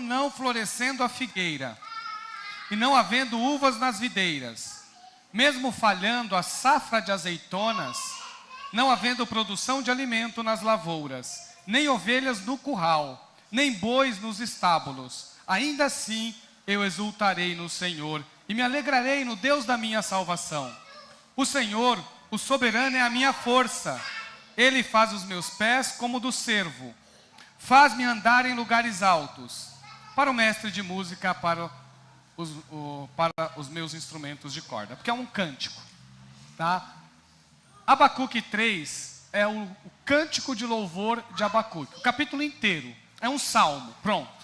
não florescendo a figueira, e não havendo uvas nas videiras, mesmo falhando a safra de azeitonas, não havendo produção de alimento nas lavouras, nem ovelhas no curral, nem bois nos estábulos, ainda assim eu exultarei no Senhor, e me alegrarei no Deus da minha salvação. O Senhor, o soberano, é a minha força. Ele faz os meus pés como do cervo, faz-me andar em lugares altos. Para o mestre de música, para os meus instrumentos de corda, porque é um cântico, tá? Abacuque 3 é o cântico de louvor de Abacuque. O capítulo inteiro é um salmo, pronto.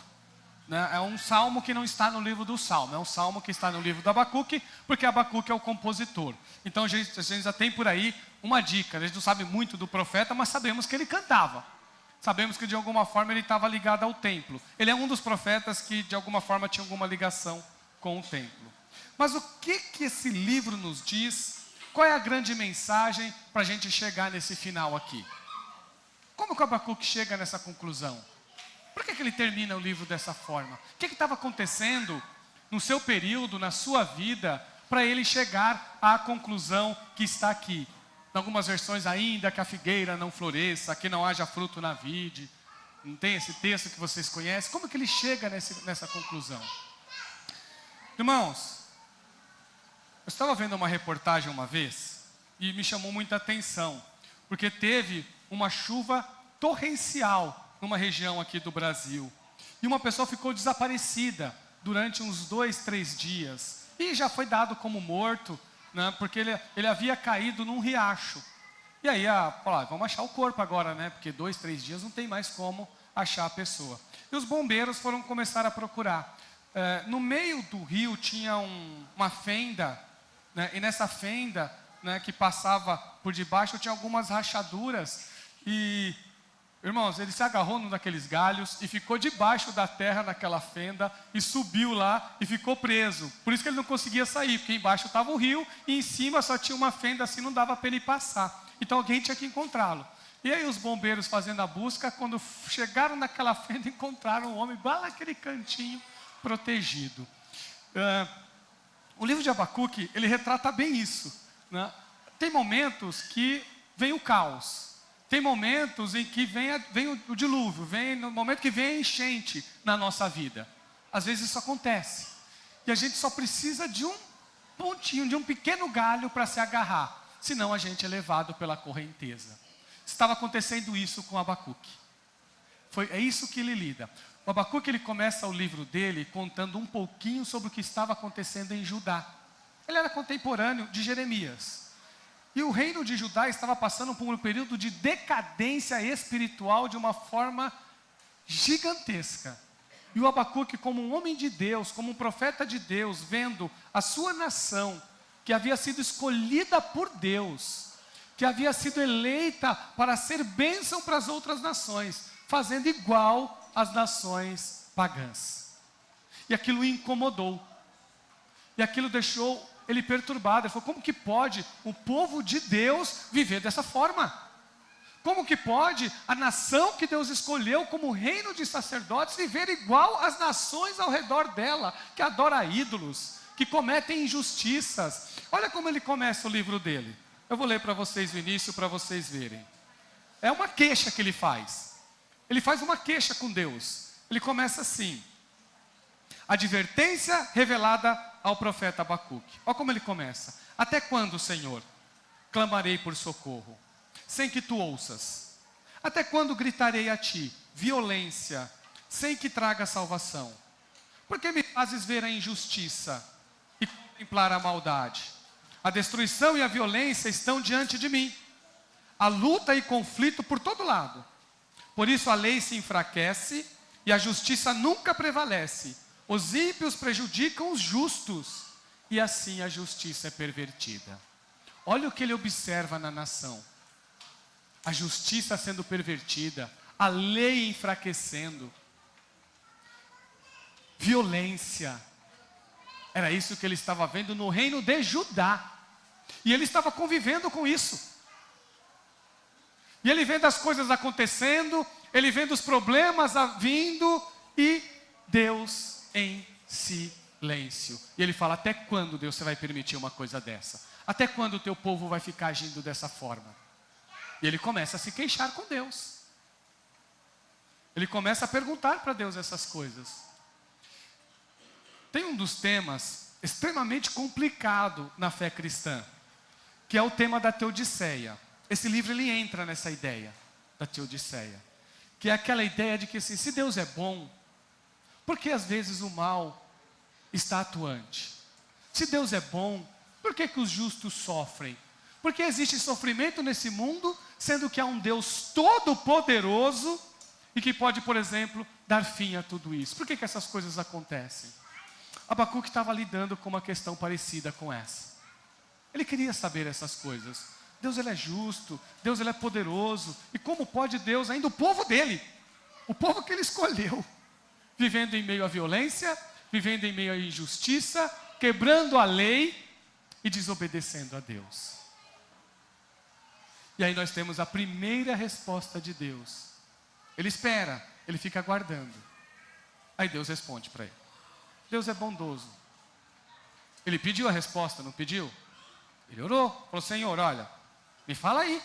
É um salmo que não está no livro do Salmo, é um salmo que está no livro do Abacuque, porque Abacuque é o compositor. Então a gente já tem por aí uma dica. A gente não sabe muito do profeta, mas sabemos que ele cantava. Sabemos que de alguma forma ele estava ligado ao templo. Ele é um dos profetas que de alguma forma tinha alguma ligação com o templo. Mas o que esse livro nos diz? Qual é a grande mensagem para a gente chegar nesse final aqui? Como que o Abacuque chega nessa conclusão? Por que ele termina o livro dessa forma? O que estava acontecendo no seu período, na sua vida, para ele chegar à conclusão que está aqui? Em algumas versões ainda que a figueira não floresça, que não haja fruto na vide. Não tem esse texto que vocês conhecem? Como que ele chega nessa conclusão? Irmãos, eu estava vendo uma reportagem uma vez e me chamou muita atenção, porque teve uma chuva torrencial numa região aqui do Brasil. E uma pessoa ficou desaparecida durante uns 2, 3 dias. E já foi dado como morto, né, porque ele havia caído num riacho. E aí, vamos achar o corpo agora, né? Porque 2, 3 dias não tem mais como achar a pessoa. E os bombeiros foram começar a procurar. No meio do rio tinha uma fenda, né, e nessa fenda, né, que passava por debaixo tinha algumas rachaduras. E, irmãos, ele se agarrou num daqueles galhos e ficou debaixo da terra naquela fenda e subiu lá e ficou preso. Por isso que ele não conseguia sair, porque embaixo estava o rio e em cima só tinha uma fenda assim, não dava para ele passar. Então alguém tinha que encontrá-lo. E aí os bombeiros fazendo a busca, quando chegaram naquela fenda, encontraram o homem lá naquele cantinho protegido. O livro de Abacuque, ele retrata bem isso, né? Tem momentos que vem o caos. Tem momentos em que vem o dilúvio, vem no momento que vem a enchente na nossa vida. Às vezes isso acontece. E a gente só precisa de um pontinho, de um pequeno galho para se agarrar. Senão a gente é levado pela correnteza. Estava acontecendo isso com Abacuque. É isso que ele lida. O Abacuque, ele começa o livro dele contando um pouquinho sobre o que estava acontecendo em Judá. Ele era contemporâneo de Jeremias. E o reino de Judá estava passando por um período de decadência espiritual de uma forma gigantesca. E o Abacuque, como um homem de Deus, como um profeta de Deus, vendo a sua nação, que havia sido escolhida por Deus, que havia sido eleita para ser bênção para as outras nações, fazendo igual às nações pagãs. E aquilo o incomodou. E aquilo deixou ele perturbado. Ele falou: como que pode o povo de Deus viver dessa forma? Como que pode a nação que Deus escolheu como reino de sacerdotes viver igual às nações ao redor dela, que adora ídolos, que cometem injustiças? Olha como ele começa o livro dele. Eu vou ler para vocês o início para vocês verem. É uma queixa que ele faz. Ele faz uma queixa com Deus. Ele começa assim: advertência revelada ao profeta Abacuque. Olha como ele começa: até quando, Senhor, clamarei por socorro, sem que tu ouças? Até quando gritarei a ti violência, sem que traga salvação? Por que me fazes ver a injustiça e contemplar a maldade? A destruição e a violência estão diante de mim, a luta e conflito por todo lado. Por isso a lei se enfraquece e a justiça nunca prevalece. Os ímpios prejudicam os justos, e assim a justiça é pervertida. Olha o que ele observa na nação: a justiça sendo pervertida, a lei enfraquecendo, violência. Era isso que ele estava vendo no reino de Judá, e ele estava convivendo com isso. E ele vendo as coisas acontecendo, ele vendo os problemas vindo, e Deus em silêncio. E ele fala, até quando, Deus, você vai permitir uma coisa dessa? Até quando o teu povo vai ficar agindo dessa forma? E ele começa a se queixar com Deus. Ele começa a perguntar para Deus essas coisas. Tem um dos temas extremamente complicado na fé cristã, que é o tema da teodiceia. Esse livro ele entra nessa ideia da teodiceia, que é aquela ideia de que assim, se Deus é bom, por que às vezes o mal está atuante? Se Deus é bom, por que os justos sofrem? Por que existe sofrimento nesse mundo, sendo que há um Deus todo-poderoso e que pode, por exemplo, dar fim a tudo isso? Por que essas coisas acontecem? Abacuque estava lidando com uma questão parecida com essa. Ele queria saber essas coisas. Deus ele é justo, Deus ele é poderoso. E como pode Deus, ainda o povo dele, o povo que ele escolheu, vivendo em meio à violência, vivendo em meio à injustiça, quebrando a lei e desobedecendo a Deus? E aí nós temos a primeira resposta de Deus. Ele espera, ele fica aguardando. Aí Deus responde para ele. Deus é bondoso. Ele pediu a resposta, não pediu? Ele orou, falou, Senhor, olha, me fala aí.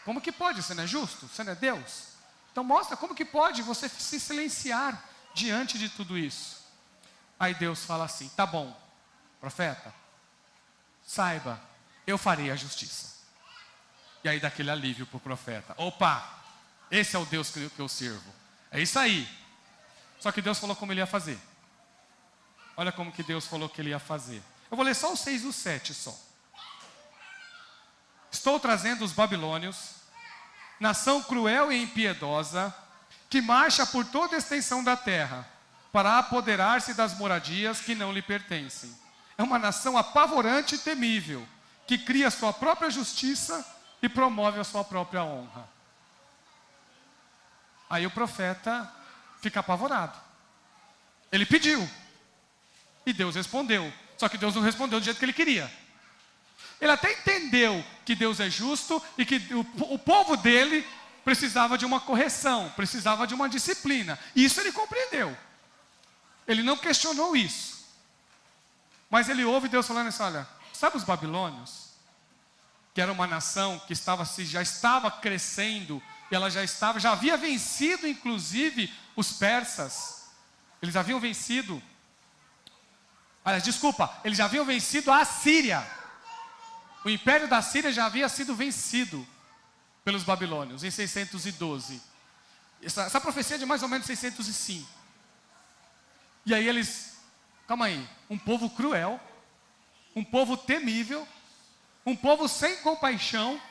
Como que pode? Você não é justo? Você não é Deus? Então mostra como que pode você se silenciar diante de tudo isso. Aí Deus fala assim, tá bom, profeta, saiba, eu farei a justiça. E aí dá aquele alívio para o profeta. Opa, esse é o Deus que eu sirvo. É isso aí. Só que Deus falou como ele ia fazer. Olha como que Deus falou que ele ia fazer. Eu vou ler só o 6 e o 7 só. Estou trazendo os babilônios, nação cruel e impiedosa, que marcha por toda a extensão da terra, para apoderar-se das moradias que não lhe pertencem. É uma nação apavorante e temível, que cria sua própria justiça e promove a sua própria honra. Aí o profeta fica apavorado. Ele pediu. E Deus respondeu. Só que Deus não respondeu do jeito que ele queria. Ele até entendeu que Deus é justo e que o povo dele precisava de uma correção, precisava de uma disciplina. Isso ele compreendeu. Ele não questionou isso. Mas ele ouve Deus falando assim, olha, sabe os babilônios? Que era uma nação que já estava crescendo, e ela já havia vencido inclusive os persas. Eles haviam vencido, eles já haviam vencido a Assíria. O império da Síria já havia sido vencido pelos babilônios em 612. Essa profecia é de mais ou menos 605. E aí calma aí, um povo cruel, um povo temível, um povo sem compaixão,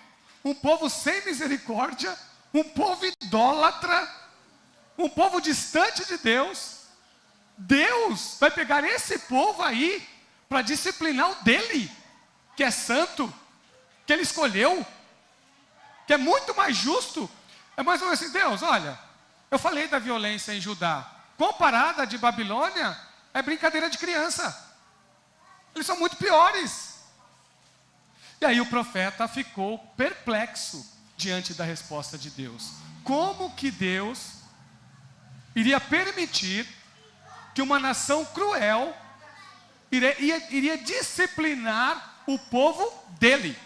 um povo sem misericórdia, um povo idólatra, um povo distante de Deus. Deus vai pegar esse povo aí para disciplinar o dele, que é santo, que ele escolheu, que é muito mais justo. É mais ou menos assim, Deus, olha, eu falei da violência em Judá, comparada de Babilônia, é brincadeira de criança. Eles são muito piores. E aí o profeta ficou perplexo diante da resposta de Deus. Como que Deus iria permitir que uma nação cruel iria disciplinar o povo dele?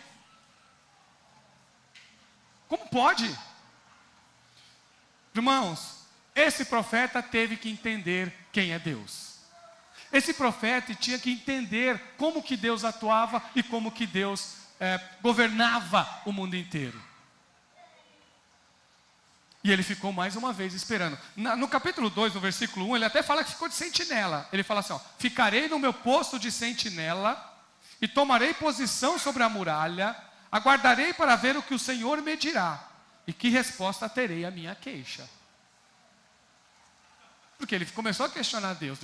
Como pode? Irmãos, esse profeta teve que entender quem é Deus. Esse profeta tinha que entender como que Deus atuava e como que Deus governava o mundo inteiro. E ele ficou mais uma vez esperando. No capítulo 2, no versículo 1, ele até fala que ficou de sentinela. Ele fala assim, ficarei no meu posto de sentinela e tomarei posição sobre a muralha, aguardarei para ver o que o Senhor me dirá e que resposta terei à minha queixa. Porque ele começou a questionar Deus.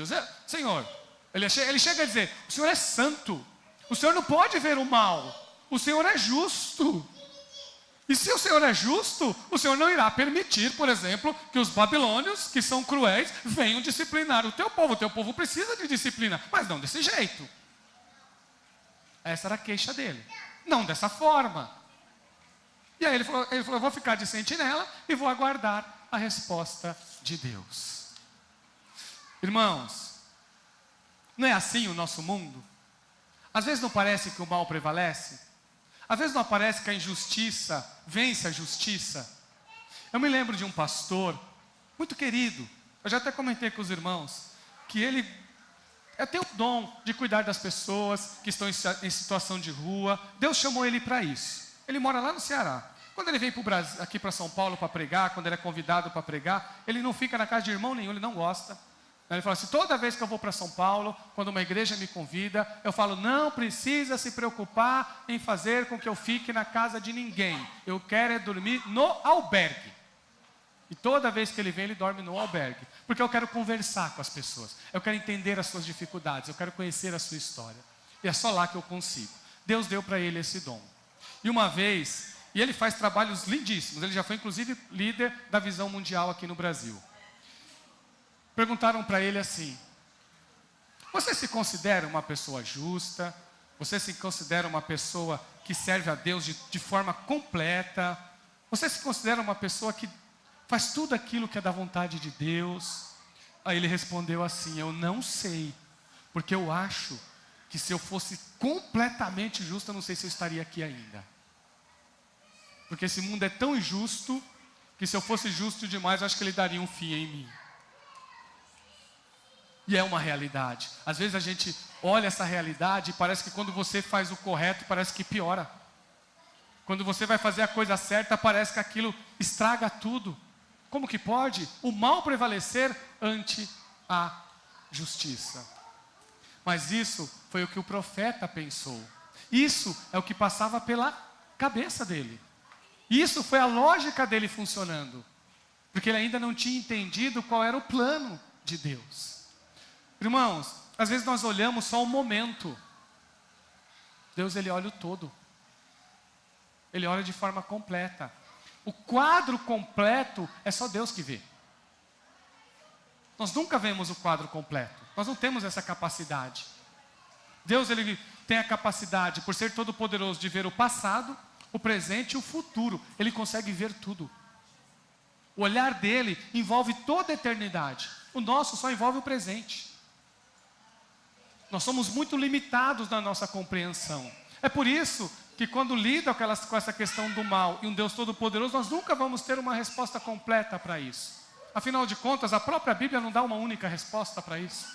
Senhor, ele chega a dizer, o Senhor é santo, o Senhor não pode ver o mal, o Senhor é justo. E se o Senhor é justo, o Senhor não irá permitir, por exemplo, que os babilônios, que são cruéis, venham disciplinar o teu povo. O teu povo precisa de disciplina, mas não desse jeito. Essa era a queixa dele. Não dessa forma. E aí ele falou, eu vou ficar de sentinela e vou aguardar a resposta de Deus. Irmãos, não é assim o nosso mundo? Às vezes não parece que o mal prevalece? Às vezes não parece que a injustiça vence a justiça? Eu me lembro de um pastor muito querido, eu já até comentei com os irmãos, que ele tem o dom de cuidar das pessoas que estão em situação de rua. Deus chamou ele para isso. Ele mora lá no Ceará. Quando ele vem aqui para São Paulo para pregar, quando ele é convidado para pregar, ele não fica na casa de irmão nenhum, ele não gosta. Ele fala assim, toda vez que eu vou para São Paulo, quando uma igreja me convida, eu falo, não precisa se preocupar em fazer com que eu fique na casa de ninguém. Eu quero é dormir no albergue. E toda vez que ele vem, ele dorme no albergue. Porque eu quero conversar com as pessoas. Eu quero entender as suas dificuldades. Eu quero conhecer a sua história. E é só lá que eu consigo. Deus deu para ele esse dom. E uma vez, e ele faz trabalhos lindíssimos. Ele já foi inclusive líder da Visão Mundial aqui no Brasil. Perguntaram para ele assim, você se considera uma pessoa justa? Você se considera uma pessoa que serve a Deus de forma completa? Você se considera uma pessoa que faz tudo aquilo que é da vontade de Deus? Aí ele respondeu assim, eu não sei, porque eu acho que se eu fosse completamente justo, eu não sei se eu estaria aqui ainda. Porque esse mundo é tão injusto, que se eu fosse justo demais, eu acho que ele daria um fim em mim. E é uma realidade. Às vezes a gente olha essa realidade e parece que quando você faz o correto, parece que piora. Quando você vai fazer a coisa certa, parece que aquilo estraga tudo. Como que pode o mal prevalecer ante a justiça? Mas isso foi o que o profeta pensou. Isso é o que passava pela cabeça dele. Isso foi a lógica dele funcionando. Porque ele ainda não tinha entendido qual era o plano de Deus. Irmãos, às vezes nós olhamos só o momento. Deus, ele olha o todo. Ele olha de forma completa. O quadro completo é só Deus que vê. Nós nunca vemos o quadro completo. Nós não temos essa capacidade. Deus, ele tem a capacidade, por ser todo poderoso, de ver o passado, o presente e o futuro. Ele consegue ver tudo. O olhar dele envolve toda a eternidade. O nosso só envolve o presente. Nós somos muito limitados na nossa compreensão. É por isso que quando lida com essa questão do mal e um Deus todo-poderoso, nós nunca vamos ter uma resposta completa para isso. Afinal de contas, a própria Bíblia não dá uma única resposta para isso.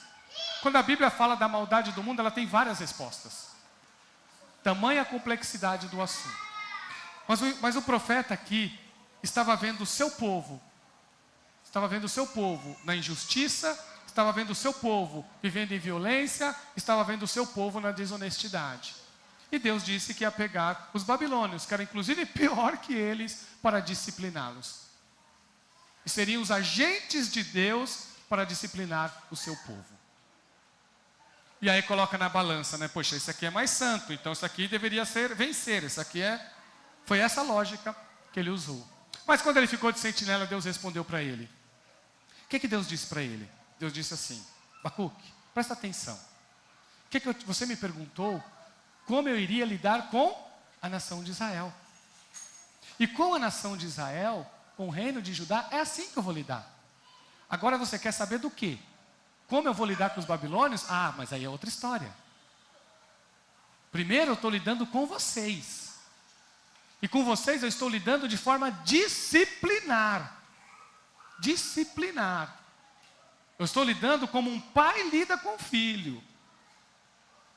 Quando a Bíblia fala da maldade do mundo, ela tem várias respostas. Tamanha a complexidade do assunto. Mas o profeta aqui estava vendo o seu povo. Estava vendo o seu povo na injustiça, estava vendo o seu povo vivendo em violência, estava vendo o seu povo na desonestidade. E Deus disse que ia pegar os babilônios, que era inclusive pior que eles, para discipliná-los. E seriam os agentes de Deus para disciplinar o seu povo. E aí coloca na balança, né? Poxa, esse aqui é mais santo, então isso aqui deveria vencer. Isso aqui foi essa lógica que ele usou. Mas quando ele ficou de sentinela, Deus respondeu para ele. O que Deus disse para ele? Deus disse assim, Abacuque, presta atenção. Você me perguntou como eu iria lidar com a nação de Israel. E com a nação de Israel, com o reino de Judá, é assim que eu vou lidar. Agora você quer saber do quê? Como eu vou lidar com os babilônios? Ah, mas aí é outra história. Primeiro eu estou lidando com vocês. E com vocês eu estou lidando de forma disciplinar. Disciplinar. Eu estou lidando como um pai lida com o filho.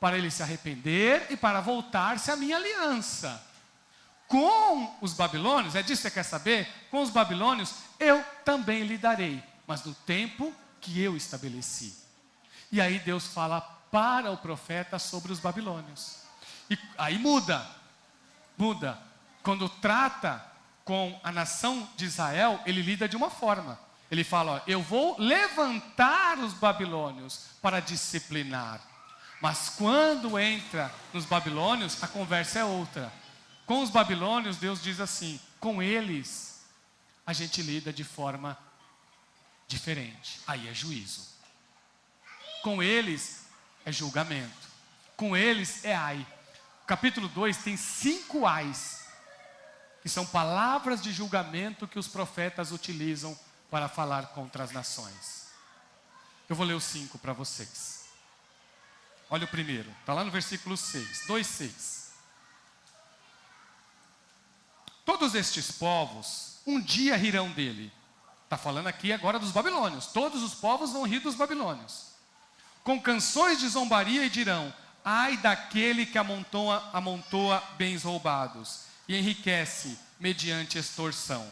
Para ele se arrepender e para voltar-se à minha aliança. Com os babilônios, é disso que você quer saber? Com os babilônios eu também lidarei, mas no tempo que eu estabeleci. E aí Deus fala para o profeta sobre os babilônios. E aí muda. Quando trata com a nação de Israel, ele lida de uma forma. Ele fala, ó, eu vou levantar os babilônios para disciplinar. Mas quando entra nos babilônios, a conversa é outra. Com os babilônios, Deus diz assim, com eles, a gente lida de forma diferente. Aí é juízo. Com eles, é julgamento. Com eles, é ai. O capítulo 2 tem 5 ais, que são palavras de julgamento que os profetas utilizam para falar contra as nações. Eu vou ler os 5 para vocês. Olha o primeiro, está lá no versículo 6, 2:6. Todos estes povos um dia rirão dele. Está falando aqui agora dos babilônios. Todos os povos vão rir dos babilônios. Com canções de zombaria e dirão: ai daquele que amontoa bens roubados e enriquece mediante extorsão.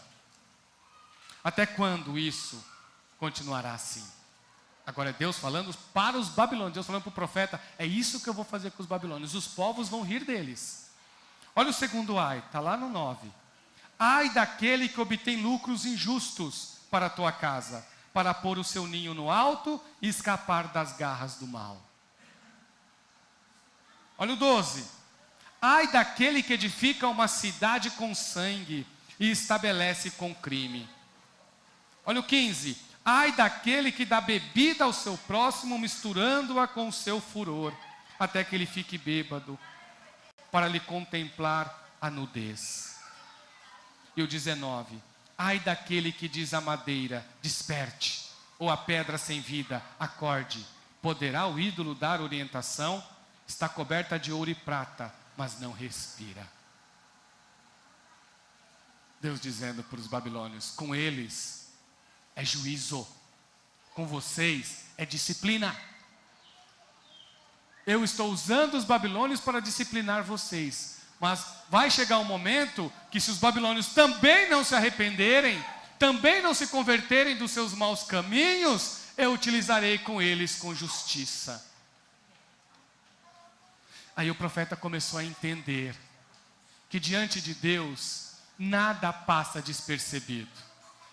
Até quando isso continuará assim? Agora é Deus falando para os babilônios. Deus falando para o profeta: é isso que eu vou fazer com os babilônios. Os povos vão rir deles. Olha o segundo ai, está lá no 9. Ai daquele que obtém lucros injustos para a tua casa, para pôr o seu ninho no alto e escapar das garras do mal. Olha o 12. Ai daquele que edifica uma cidade com sangue e estabelece com crime. Olha o 15. Ai daquele que dá bebida ao seu próximo, misturando-a com o seu furor, até que ele fique bêbado, para lhe contemplar a nudez. E o 19. Ai daquele que diz à madeira: desperte, ou à pedra sem vida: acorde. Poderá o ídolo dar orientação? Está coberta de ouro e prata, mas não respira. Deus dizendo para os babilônios: com eles é juízo, com vocês é disciplina. Eu estou usando os babilônios para disciplinar vocês. Mas vai chegar um momento que, se os babilônios também não se arrependerem, também não se converterem dos seus maus caminhos, eu utilizarei com eles com justiça. Aí o profeta começou a entender que diante de Deus nada passa despercebido.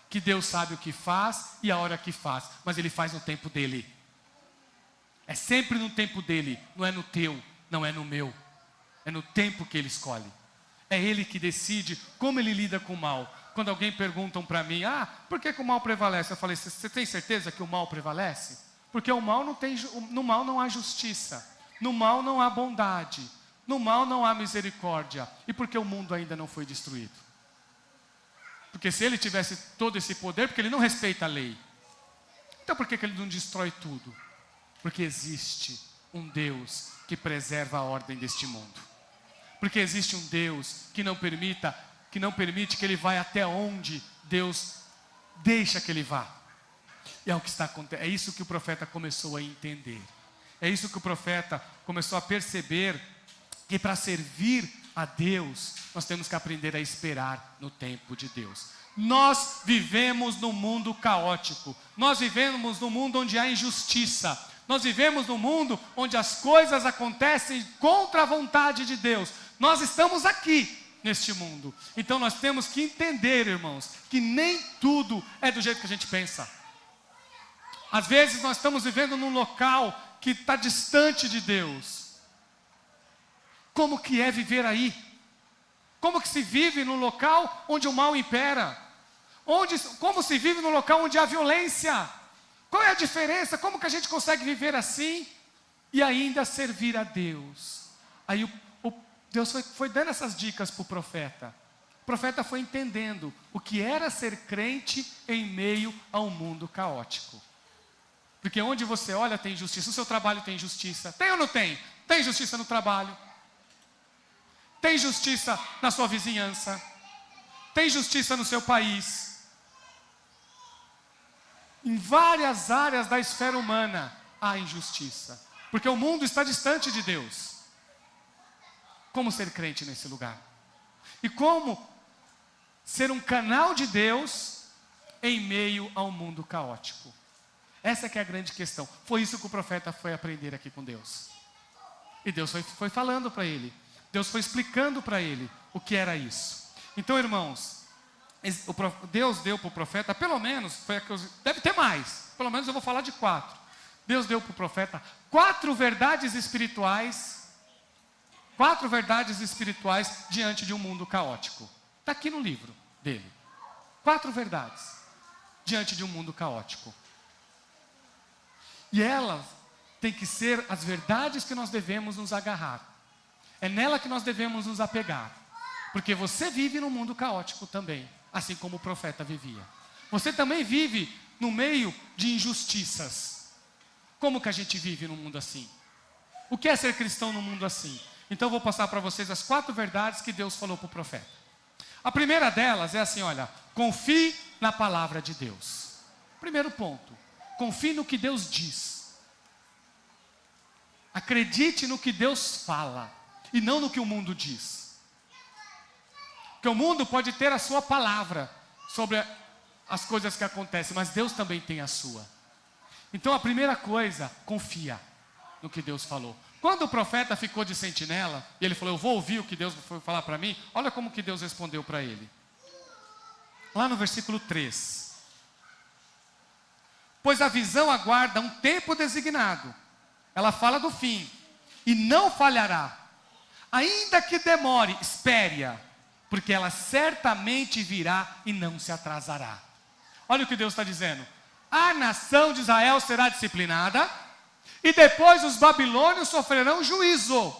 Que Deus sabe o que faz e a hora que faz, mas Ele faz no tempo dEle. É sempre no tempo dEle, não é no teu, não é no meu. É no tempo que Ele escolhe. É Ele que decide como Ele lida com o mal. Quando alguém perguntam para mim: por que o mal prevalece? Eu falei: você tem certeza que o mal prevalece? Porque o mal no mal não há justiça. No mal não há bondade. No mal não há misericórdia. E por que o mundo ainda não foi destruído? Porque se Ele tivesse todo esse poder, porque Ele não respeita a lei. Então por que Ele não destrói tudo? Porque existe um Deus que preserva a ordem deste mundo. Porque existe um Deus que não permite que Ele vá até onde Deus deixa que Ele vá. E é o que está acontecendo. É isso que o profeta começou a entender. É isso que o profeta começou a perceber, que para servir a Deus, nós temos que aprender a esperar no tempo de Deus. Nós vivemos num mundo caótico. Nós vivemos num mundo onde há injustiça. Nós vivemos num mundo onde as coisas acontecem contra a vontade de Deus. Nós estamos aqui neste mundo. Então nós temos que entender, irmãos, que nem tudo é do jeito que a gente pensa. Às vezes nós estamos vivendo num local que está distante de Deus. Como que é viver aí? Como que se vive num local onde o mal impera? Como se vive num local onde há violência? Qual é a diferença? Como que a gente consegue viver assim e ainda servir a Deus? Aí Deus foi dando essas dicas para o profeta. O profeta foi entendendo o que era ser crente em meio a um mundo caótico. Porque onde você olha tem injustiça. O seu trabalho tem injustiça. Tem ou não tem? Tem injustiça no trabalho. Tem justiça na sua vizinhança. Tem justiça no seu país. Em várias áreas da esfera humana há injustiça. Porque o mundo está distante de Deus. Como ser crente nesse lugar? E como ser um canal de Deus em meio a um mundo caótico? Essa que é a grande questão. Foi isso que o profeta foi aprender aqui com Deus. E Deus foi falando para ele. Deus foi explicando para ele o que era isso. Então, irmãos, Deus deu para o profeta, pelo menos, deve ter mais, pelo menos eu vou falar de 4. Deus deu para o profeta 4 verdades espirituais. 4 verdades espirituais diante de um mundo caótico. Está aqui no livro dele. 4 verdades diante de um mundo caótico. E elas têm que ser as verdades que nós devemos nos agarrar. É nela que nós devemos nos apegar. Porque você vive num mundo caótico também, assim como o profeta vivia. Você também vive no meio de injustiças. Como que a gente vive num mundo assim? O que é ser cristão num mundo assim? Então eu vou passar para vocês as 4 verdades que Deus falou para o profeta. A primeira delas é assim, olha, confie na palavra de Deus. Primeiro ponto, confie no que Deus diz. Acredite no que Deus fala e não no que o mundo diz. Porque o mundo pode ter a sua palavra sobre as coisas que acontecem, mas Deus também tem a sua. Então a primeira coisa, confia no que Deus falou. Quando o profeta ficou de sentinela, e ele falou, eu vou ouvir o que Deus foi falar para mim, olha como que Deus respondeu para ele. Lá no versículo 3. Pois a visão aguarda um tempo designado. Ela fala do fim, e não falhará. Ainda que demore, espere-a, porque ela certamente virá e não se atrasará. Olha o que Deus está dizendo. A nação de Israel será disciplinada, e depois os babilônios sofrerão juízo.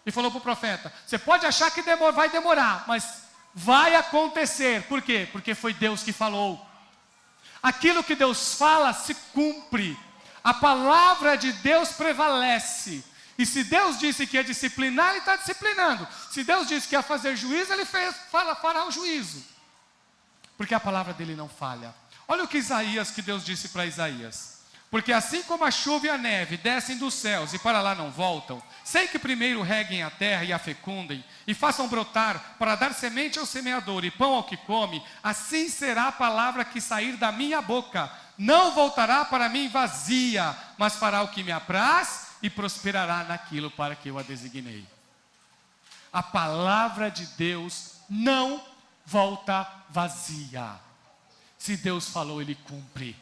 E falou para o profeta, você pode achar que vai demorar, mas vai acontecer. Por quê? Porque foi Deus que falou. Aquilo que Deus fala se cumpre. A palavra de Deus prevalece. E se Deus disse que ia disciplinar, Ele está disciplinando. Se Deus disse que ia fazer juízo, Ele fará o juízo. Porque a palavra dele não falha. Olha o que Deus disse para Isaías. Porque assim como a chuva e a neve descem dos céus e para lá não voltam, sem que primeiro reguem a terra e a fecundem, e façam brotar para dar semente ao semeador e pão ao que come, assim será a palavra que sair da minha boca. Não voltará para mim vazia, mas fará o que me apraz e prosperará naquilo para que eu a designei. A palavra de Deus não volta vazia. Se Deus falou, Ele cumpre.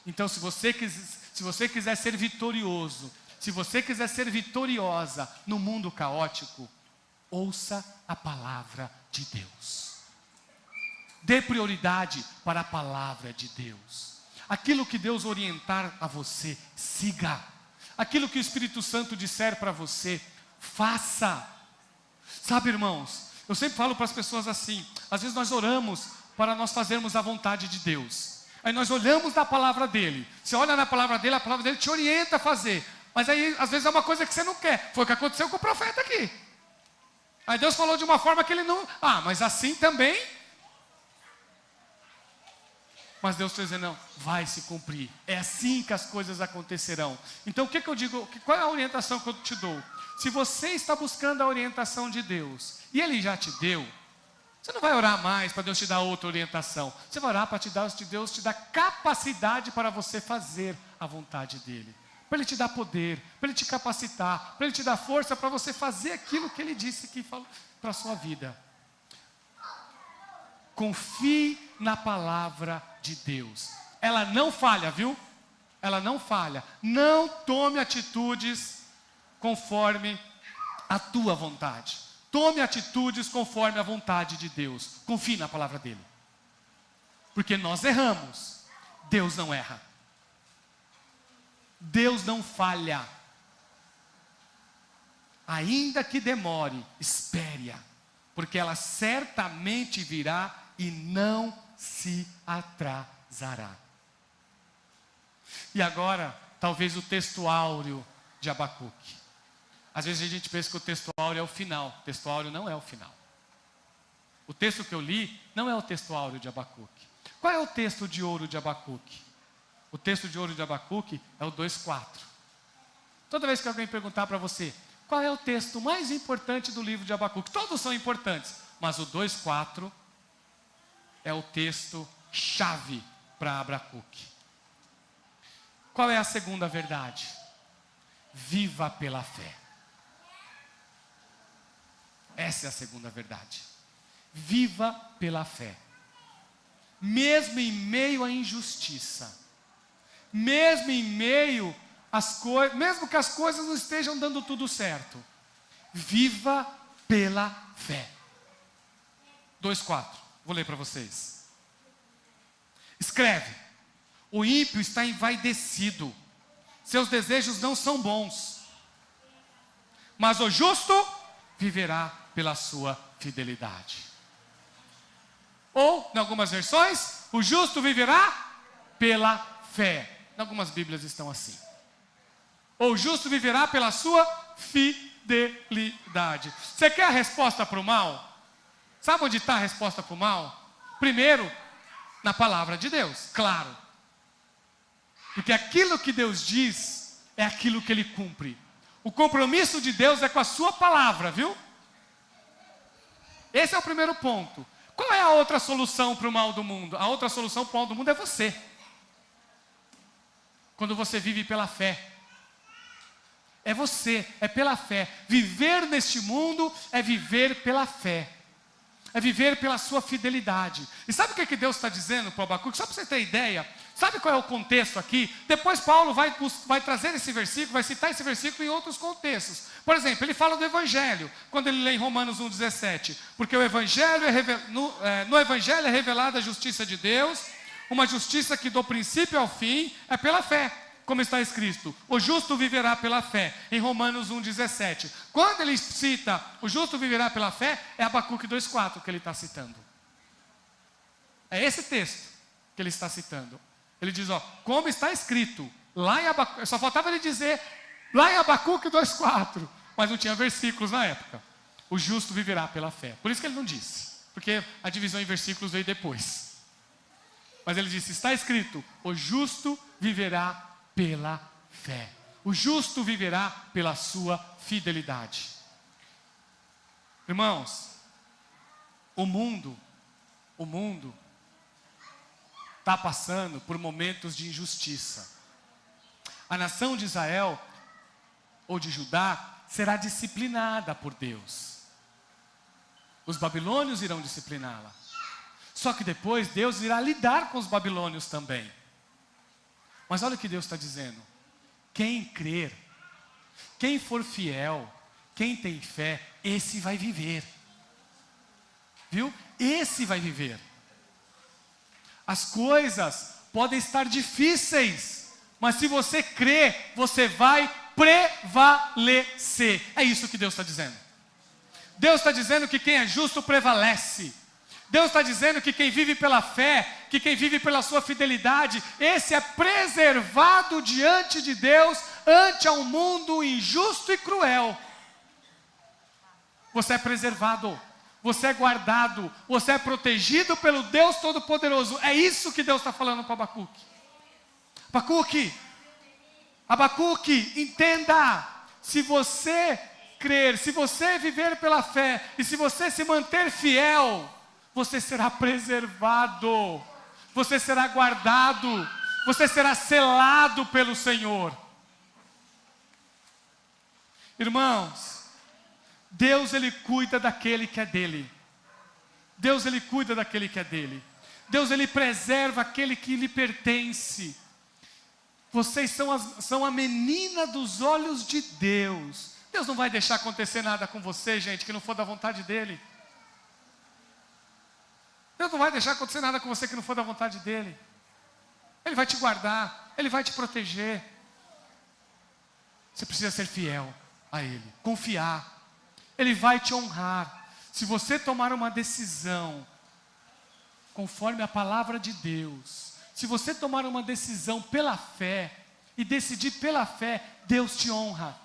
Então, se você quiser ser vitorioso, se você quiser ser vitoriosa no mundo caótico, ouça a palavra de Deus. Dê prioridade para a palavra de Deus. Aquilo que Deus orientar a você, siga. Aquilo que o Espírito Santo disser para você, faça. Sabe, irmãos, eu sempre falo para as pessoas assim, às vezes nós oramos para nós fazermos a vontade de Deus. Aí nós olhamos na palavra dele. Você olha na palavra dele, a palavra dele te orienta a fazer. Mas aí, às vezes, é uma coisa que você não quer. Foi o que aconteceu com o profeta aqui. Aí Deus falou de uma forma que ele não... mas assim também... Mas Deus está dizendo, não, vai se cumprir. É assim que as coisas acontecerão. Então, o que eu digo? Qual é a orientação que eu te dou? Se você está buscando a orientação de Deus, e Ele já te deu, você não vai orar mais para Deus te dar outra orientação. Você vai orar para Deus te dar capacidade para você fazer a vontade dEle. Para Ele te dar poder, para Ele te capacitar, para Ele te dar força para você fazer aquilo que Ele disse que falou para a sua vida. Confie na palavra de Deus. Ela não falha, viu? Ela não falha. Não tome atitudes conforme a tua vontade. Tome atitudes conforme a vontade de Deus. Confie na palavra dele. Porque nós erramos. Deus não erra. Deus não falha. Ainda que demore, espere-a. Porque ela certamente virá e não se atrasará. E agora, talvez o texto áureo de Abacuque. Às vezes a gente pensa que o texto áureo é o final. O texto áureo não é o final. O texto que eu li não é o texto áureo de Abacuque. Qual é o texto de ouro de Abacuque? O texto de ouro de Abacuque é o 2:4. Toda vez que alguém perguntar para você, qual é o texto mais importante do livro de Abacuque? Todos são importantes, mas o 2:4 é o texto chave para Abacuque. Qual é a segunda verdade? Viva pela fé. Essa é a segunda verdade. Viva pela fé. Mesmo em meio à injustiça, mesmo em meio às coisas, mesmo que as coisas não estejam dando tudo certo, viva pela fé. 2:4, vou ler para vocês. Escreve: o ímpio está envaidecido, seus desejos não são bons, mas o justo viverá pela sua fidelidade. Ou, em algumas versões, o justo viverá pela fé. Em algumas Bíblias estão assim. O justo viverá pela sua fidelidade. Você quer a resposta para o mal? Sabe onde está a resposta para o mal? Primeiro, na palavra de Deus, claro. Porque aquilo que Deus diz é aquilo que Ele cumpre. O compromisso de Deus é com a sua palavra, viu? Esse é o primeiro ponto. Qual é a outra solução para o mal do mundo? A outra solução para o mal do mundo é você. Quando você vive pela fé. É você, é pela fé. Viver neste mundo é viver pela fé. É viver pela sua fidelidade. E sabe o que Deus está dizendo para o Abacuque? Só para você ter ideia. Sabe qual é o contexto aqui? Depois Paulo vai trazer esse versículo, vai citar esse versículo em outros contextos. Por exemplo, ele fala do Evangelho, quando ele lê em Romanos 1,17. Porque o Evangelho no Evangelho é revelada a justiça de Deus, uma justiça que do princípio ao fim é pela fé. Como está escrito, o justo viverá pela fé, em Romanos 1,17. Quando ele cita o justo viverá pela fé, é Abacuque 2,4 que ele está citando. É esse texto que ele está citando. Ele diz, como está escrito, lá em Abacuque, só faltava ele dizer, lá em Abacuque 2,4, mas não tinha versículos na época. O justo viverá pela fé. Por isso que ele não disse, porque a divisão em versículos veio depois. Mas ele disse, está escrito, o justo viverá pela fé. O justo viverá pela sua fidelidade. Irmãos, o mundo está passando por momentos de injustiça. A nação de Israel, ou de Judá, será disciplinada por Deus. Os babilônios irão discipliná-la. Só que depois Deus irá lidar com os babilônios também. Mas olha o que Deus está dizendo. Quem crer, quem for fiel, quem tem fé, esse vai viver. Viu? Esse vai viver. As coisas podem estar difíceis, mas se você crer, você vai prevalecer. É isso que Deus está dizendo. Deus está dizendo que quem é justo prevalece. Deus está dizendo que quem vive pela fé, que quem vive pela sua fidelidade, esse é preservado diante de Deus, ante um mundo injusto e cruel. Você é preservado, você é guardado, você é protegido pelo Deus Todo-Poderoso. É isso que Deus está falando para Abacuque. Abacuque, entenda, se você crer, se você viver pela fé, e se você se manter fiel, você será preservado, você será guardado, você será selado pelo Senhor. Irmãos, Deus ele cuida daquele que é dele. Deus ele cuida daquele que é dele. Deus ele preserva aquele que lhe pertence. Vocês são a menina dos olhos de Deus. Deus não vai deixar acontecer nada com você, gente, que não for da vontade dele. Deus não vai deixar acontecer nada com você que não for da vontade dele. Ele vai te guardar, ele vai te proteger. Você precisa ser fiel a ele, confiar. Ele vai te honrar. Se você tomar uma decisão conforme a palavra de Deus, se você tomar uma decisão pela fé e decidir pela fé, Deus te honra.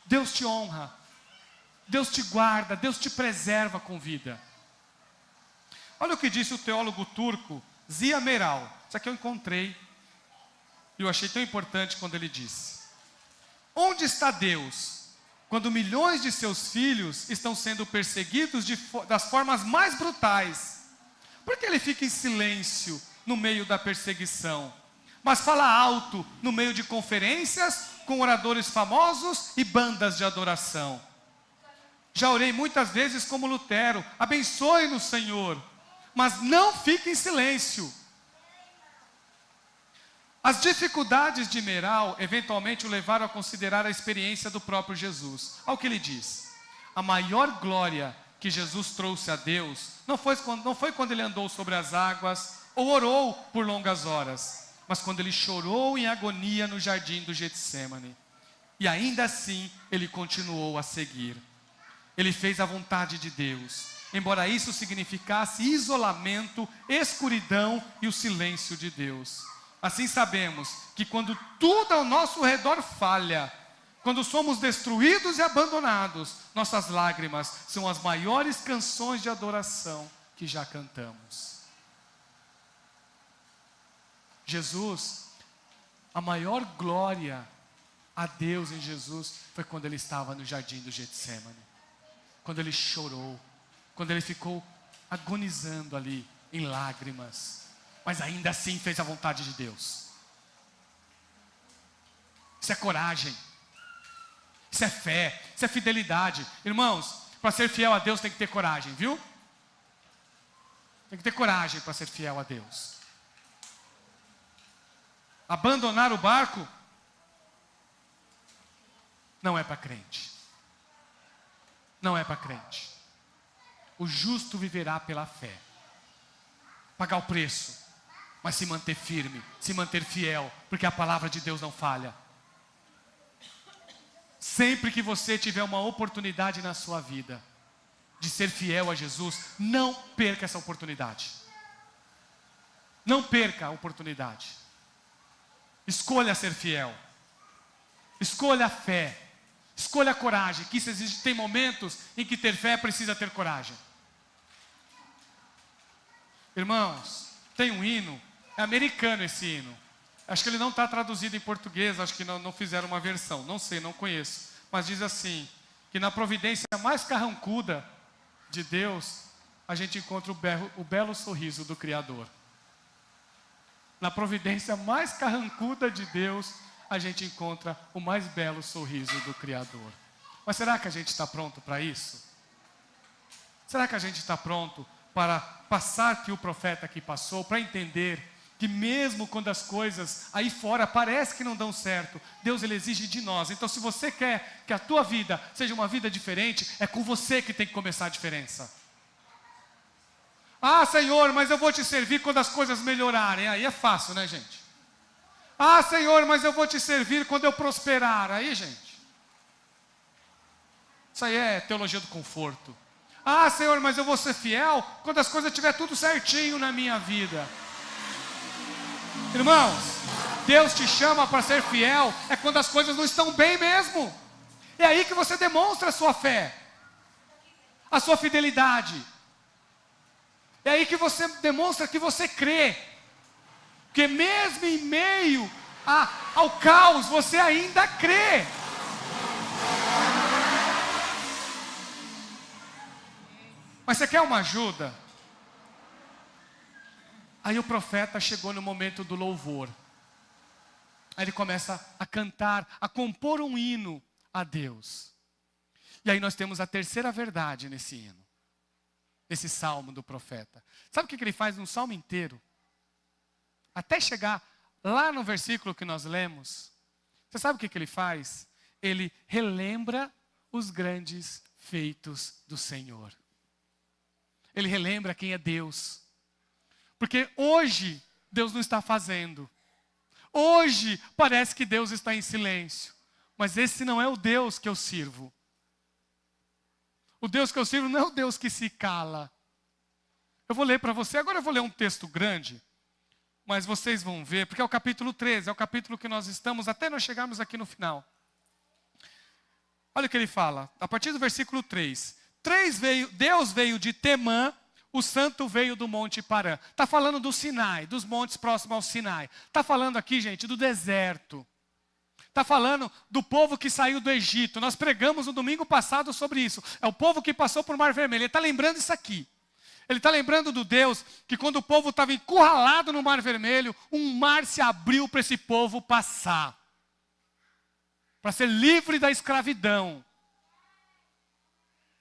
Deus te honra. Deus te guarda, Deus te preserva com vida. Olha o que disse o teólogo turco Ziya Meral. Isso aqui eu encontrei e eu achei tão importante quando ele disse: onde está Deus quando milhões de seus filhos estão sendo perseguidos das formas mais brutais? Por que ele fica em silêncio no meio da perseguição, mas fala alto no meio de conferências com oradores famosos e bandas de adoração? Já orei muitas vezes como Lutero: abençoe-nos, Senhor, mas não fique em silêncio. As dificuldades de Meral eventualmente o levaram a considerar a experiência do próprio Jesus. Olha o que ele diz: a maior glória que Jesus trouxe a Deus não foi quando ele andou sobre as águas ou orou por longas horas, mas quando ele chorou em agonia no jardim do Getsêmani. E ainda assim ele continuou a seguir. Ele fez a vontade de Deus, embora isso significasse isolamento, escuridão e o silêncio de Deus. Assim sabemos que quando tudo ao nosso redor falha, quando somos destruídos e abandonados, nossas lágrimas são as maiores canções de adoração que já cantamos. Jesus, a maior glória a Deus em Jesus foi quando ele estava no jardim do Getsemane. Quando ele chorou, quando ele ficou agonizando ali em lágrimas, mas ainda assim fez a vontade de Deus. Isso é coragem, isso é fé, isso é fidelidade. Irmãos, para ser fiel a Deus tem que ter coragem, viu? Tem que ter coragem para ser fiel a Deus. Abandonar o barco não é para crente. Não é para crente. O justo viverá pela fé. Pagar o preço, mas se manter firme, se manter fiel, porque a palavra de Deus não falha. Sempre que você tiver uma oportunidade na sua vida de ser fiel a Jesus, não perca essa oportunidade. Não perca a oportunidade. Escolha ser fiel. Escolha a fé. Escolha a coragem, que isso exige. Tem momentos em que ter fé precisa ter coragem. Irmãos, tem um hino, é americano esse hino. Acho que ele não está traduzido em português, acho que não fizeram uma versão, não sei, não conheço. Mas diz assim, que na providência mais carrancuda de Deus, a gente encontra o belo sorriso do Criador. Na providência mais carrancuda de Deus, a gente encontra o mais belo sorriso do Criador. Mas será que a gente está pronto para isso? Será que a gente está pronto para passar que o profeta aqui passou, para entender que mesmo quando as coisas aí fora parece que não dão certo, Deus ele exige de nós. Então se você quer que a tua vida seja uma vida diferente, é com você que tem que começar a diferença. Ah, Senhor, mas eu vou te servir quando as coisas melhorarem. Aí é fácil, né, gente? Ah, Senhor, mas eu vou te servir quando eu prosperar. Aí, gente, isso aí é teologia do conforto. Ah, Senhor, mas eu vou ser fiel quando as coisas estiver tudo certinho na minha vida. Irmãos, Deus te chama para ser fiel é quando as coisas não estão bem mesmo. É aí que você demonstra a sua fé, a sua fidelidade. É aí que você demonstra que você crê. Porque mesmo em meio ao caos, você ainda crê. Mas você quer uma ajuda? Aí o profeta chegou no momento do louvor. Aí ele começa a cantar, a compor um hino a Deus. E aí nós temos a terceira verdade nesse hino. Esse salmo do profeta. Sabe o que ele faz num salmo inteiro? Até chegar lá no versículo que nós lemos. Você sabe o que ele faz? Ele relembra os grandes feitos do Senhor. Ele relembra quem é Deus. Porque hoje Deus não está fazendo. Hoje parece que Deus está em silêncio. Mas esse não é o Deus que eu sirvo. O Deus que eu sirvo não é o Deus que se cala. Eu vou ler para você, agora eu vou ler um texto grande, mas vocês vão ver, porque é o capítulo 13, é o capítulo que nós estamos, até nós chegarmos aqui no final. Olha o que ele fala, a partir do versículo 3. Deus veio de Temã, o santo veio do monte Parã. Está falando do Sinai, dos montes próximos ao Sinai. Está falando aqui, gente, do deserto. Está falando do povo que saiu do Egito. Nós pregamos no domingo passado sobre isso. É o povo que passou por Mar Vermelho. Ele está lembrando isso aqui. Ele está lembrando do Deus que quando o povo estava encurralado no Mar Vermelho, um mar se abriu para esse povo passar. Para ser livre da escravidão.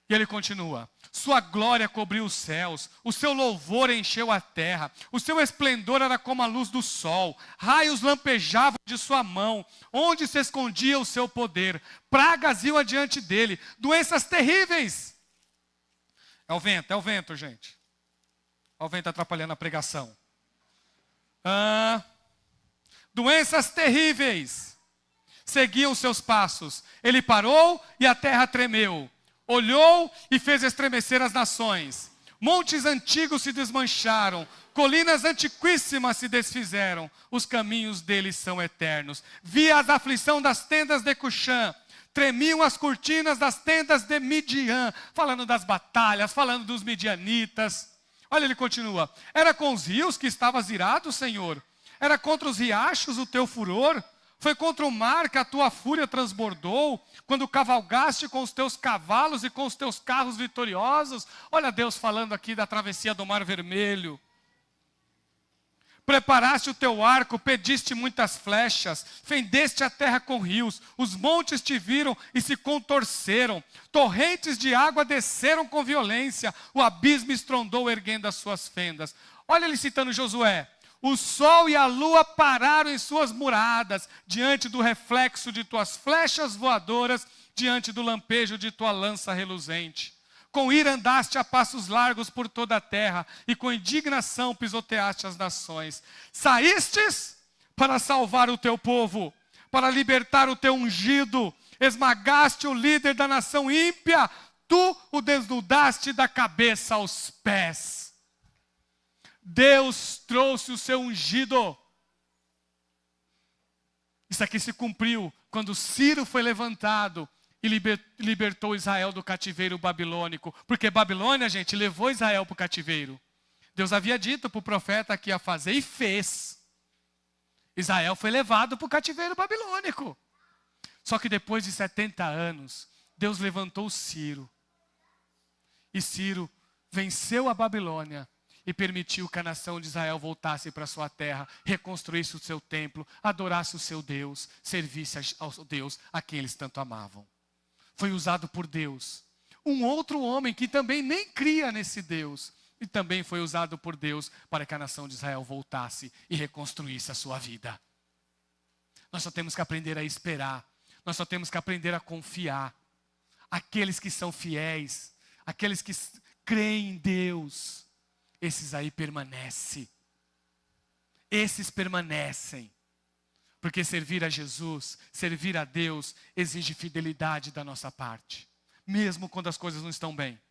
E ele continua. Sua glória cobriu os céus, o seu louvor encheu a terra, o seu esplendor era como a luz do sol, raios lampejavam de sua mão, onde se escondia o seu poder, pragas iam adiante dele, doenças terríveis. É o vento, gente. Olha o vento atrapalhando a pregação. Doenças terríveis seguiam seus passos, ele parou e a terra tremeu. Olhou e fez estremecer as nações. Montes antigos se desmancharam, colinas antiquíssimas se desfizeram, os caminhos deles são eternos. Vi a aflição das tendas de Cuxã, tremiam as cortinas das tendas de Midian, falando das batalhas, falando dos midianitas. Olha, ele continua: era com os rios que estavas irado, Senhor? Era contra os riachos o teu furor? Foi contra o mar que a tua fúria transbordou, quando cavalgaste com os teus cavalos e com os teus carros vitoriosos? Olha Deus falando aqui da travessia do Mar Vermelho. Preparaste o teu arco, pediste muitas flechas, fendeste a terra com rios, os montes te viram e se contorceram, torrentes de água desceram com violência, o abismo estrondou erguendo as suas fendas. Olha ele citando Josué: o sol e a lua pararam em suas muradas, diante do reflexo de tuas flechas voadoras, diante do lampejo de tua lança reluzente. Com ira andaste a passos largos por toda a terra, e com indignação pisoteaste as nações. Saístes para salvar o teu povo, para libertar o teu ungido, esmagaste o líder da nação ímpia, tu o desnudaste da cabeça aos pés. Deus trouxe o seu ungido. Isso aqui se cumpriu quando Ciro foi levantado e libertou Israel do cativeiro babilônico. Porque Babilônia, gente, levou Israel para o cativeiro. Deus havia dito para o profeta que ia fazer e fez. Israel foi levado para o cativeiro babilônico. Só que depois de 70 anos, Deus levantou Ciro. E Ciro venceu a Babilônia e permitiu que a nação de Israel voltasse para sua terra, reconstruísse o seu templo, adorasse o seu Deus, servisse ao Deus a quem eles tanto amavam. Foi usado por Deus. Um outro homem que também nem cria nesse Deus, e também foi usado por Deus para que a nação de Israel voltasse e reconstruísse a sua vida. Nós só temos que aprender a esperar. Nós só temos que aprender a confiar. Aqueles que são fiéis, aqueles que creem em Deus, esses aí permanecem. Esses permanecem. Porque servir a Jesus, servir a Deus, exige fidelidade da nossa parte. Mesmo quando as coisas não estão bem.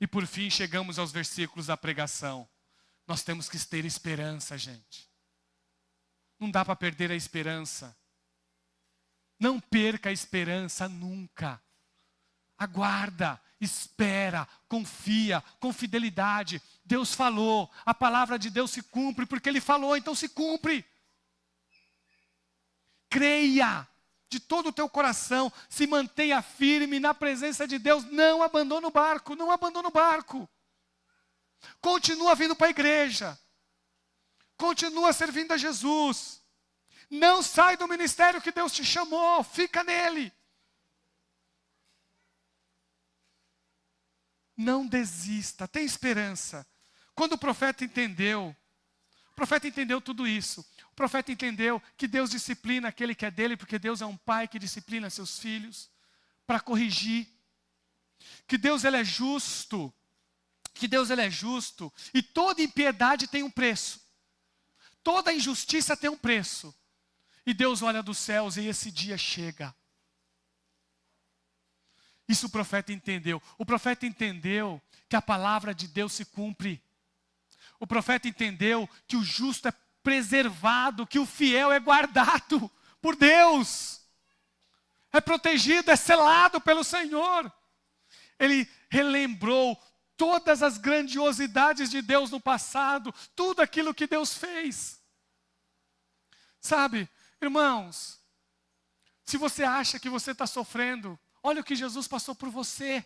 E por fim chegamos aos versículos da pregação. Nós temos que ter esperança, gente. Não dá para perder a esperança. Não perca a esperança nunca. Aguarda, espera, confia, com fidelidade. Deus falou, a palavra de Deus se cumpre, porque Ele falou, então se cumpre. Creia de todo o teu coração, se mantenha firme na presença de Deus, não abandona o barco, não abandona o barco. Continua vindo para a igreja, continua servindo a Jesus. Não sai do ministério que Deus te chamou, fica nele. Não desista, tem esperança. Quando o profeta entendeu tudo isso. O profeta entendeu que Deus disciplina aquele que é dele, porque Deus é um pai que disciplina seus filhos para corrigir. Que Deus ele é justo. Que Deus ele é justo. E toda impiedade tem um preço. Toda injustiça tem um preço. E Deus olha dos céus e esse dia chega. Isso o profeta entendeu. O profeta entendeu que a palavra de Deus se cumpre. O profeta entendeu que o justo é preservado, que o fiel é guardado por Deus. É protegido, é selado pelo Senhor. Ele relembrou todas as grandiosidades de Deus no passado, tudo aquilo que Deus fez. Sabe, irmãos, se você acha que você está sofrendo, olha o que Jesus passou por você.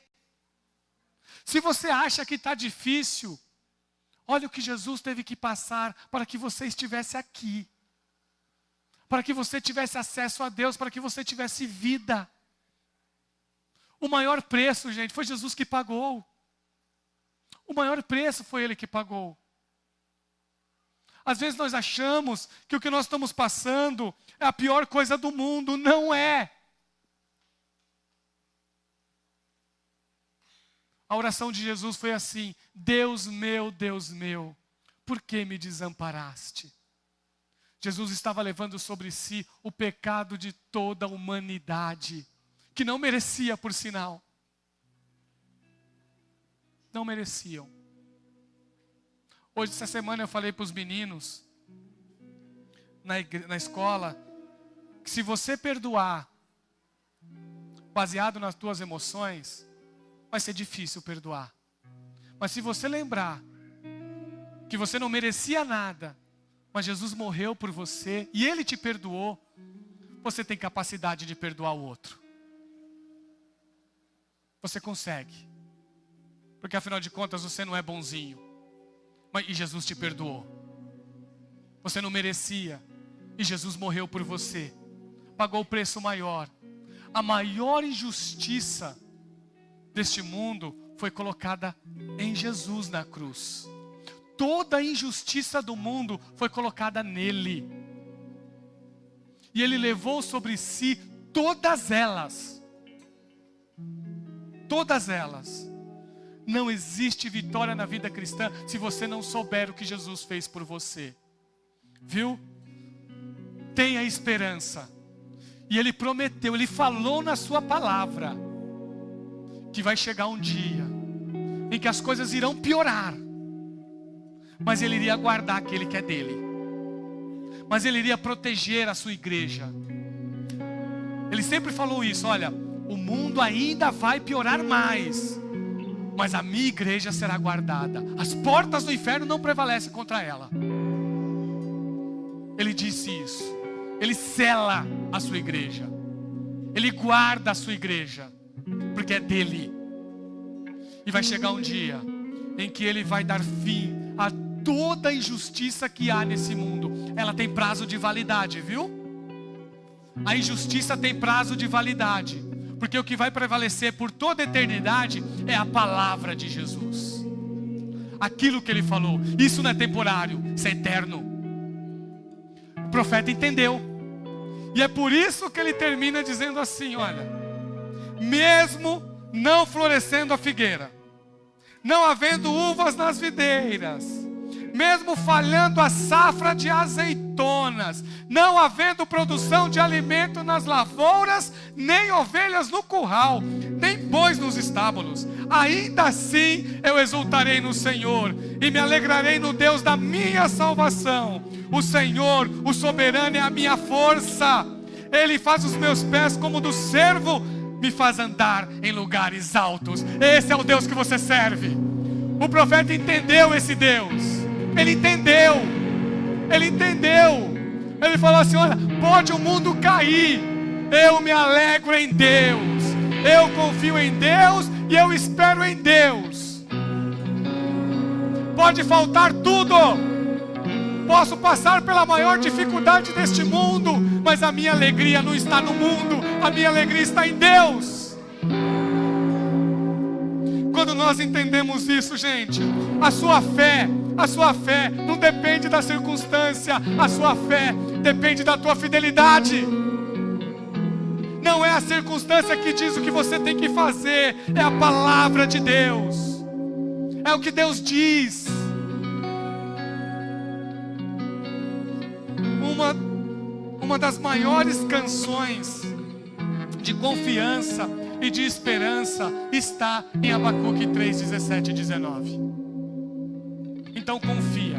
Se você acha que está difícil, olha o que Jesus teve que passar para que você estivesse aqui. Para que você tivesse acesso a Deus, para que você tivesse vida. O maior preço, gente, foi Jesus que pagou. O maior preço foi Ele que pagou. Às vezes nós achamos que o que nós estamos passando é a pior coisa do mundo. Não é. A oração de Jesus foi assim: Deus meu, por que me desamparaste? Jesus estava levando sobre si o pecado de toda a humanidade, que não merecia, por sinal. não mereciam. Hoje, essa semana, eu falei para os meninos, na escola, que se você perdoar, baseado nas tuas emoções, vai ser difícil perdoar. Mas se você lembrar que você não merecia nada, mas Jesus morreu por você e Ele te perdoou, você tem capacidade de perdoar o outro. Você consegue. Porque afinal de contas você não é bonzinho. E Jesus te perdoou. Você não merecia. E Jesus morreu por você. Pagou o preço maior. A maior injustiça deste mundo foi colocada em Jesus na cruz. Toda a injustiça do mundo foi colocada nele. E ele levou sobre si todas elas. Todas elas. Não existe vitória na vida cristã se você não souber o que Jesus fez por você. Viu? Tenha esperança. E Ele prometeu, Ele falou na sua palavra, que vai chegar um dia em que as coisas irão piorar. Mas Ele iria guardar aquele que é dele. Mas Ele iria proteger a sua igreja. Ele sempre falou isso, olha, o mundo ainda vai piorar mais, mas a minha igreja será guardada. As portas do inferno não prevalecem contra ela. Ele disse isso. Ele sela a sua igreja. Ele guarda a sua igreja, porque é dele. E vai chegar um dia em que Ele vai dar fim a toda a injustiça que há nesse mundo. Ela tem prazo de validade, viu? A injustiça tem prazo de validade, porque o que vai prevalecer por toda a eternidade é a palavra de Jesus. Aquilo que Ele falou. Isso não é temporário, isso é eterno. O profeta entendeu. E é por isso que ele termina dizendo assim, olha, mesmo não florescendo a figueira, não havendo uvas nas videiras, mesmo falhando a safra de azeitonas, não havendo produção de alimento nas lavouras, nem ovelhas no curral, nem bois nos estábulos, ainda assim eu exultarei no Senhor e me alegrarei no Deus da minha salvação. O Senhor, o soberano, é a minha força. Ele faz os meus pés como do servo, me faz andar em lugares altos. Esse é o Deus que você serve. O profeta entendeu esse Deus. Ele entendeu. Ele entendeu. Ele falou assim, olha, pode o mundo cair, eu me alegro em Deus. Eu confio em Deus e eu espero em Deus. Pode faltar tudo. Posso passar pela maior dificuldade deste mundo, mas a minha alegria não está no mundo, a minha alegria está em Deus. Quando nós entendemos isso, gente, a sua fé não depende da circunstância, a sua fé depende da tua fidelidade. Não é a circunstância que diz o que você tem que fazer, é a palavra de Deus, é o que Deus diz. Uma das maiores canções de confiança e de esperança está em Abacuque 3, 17 e 19. Então confia.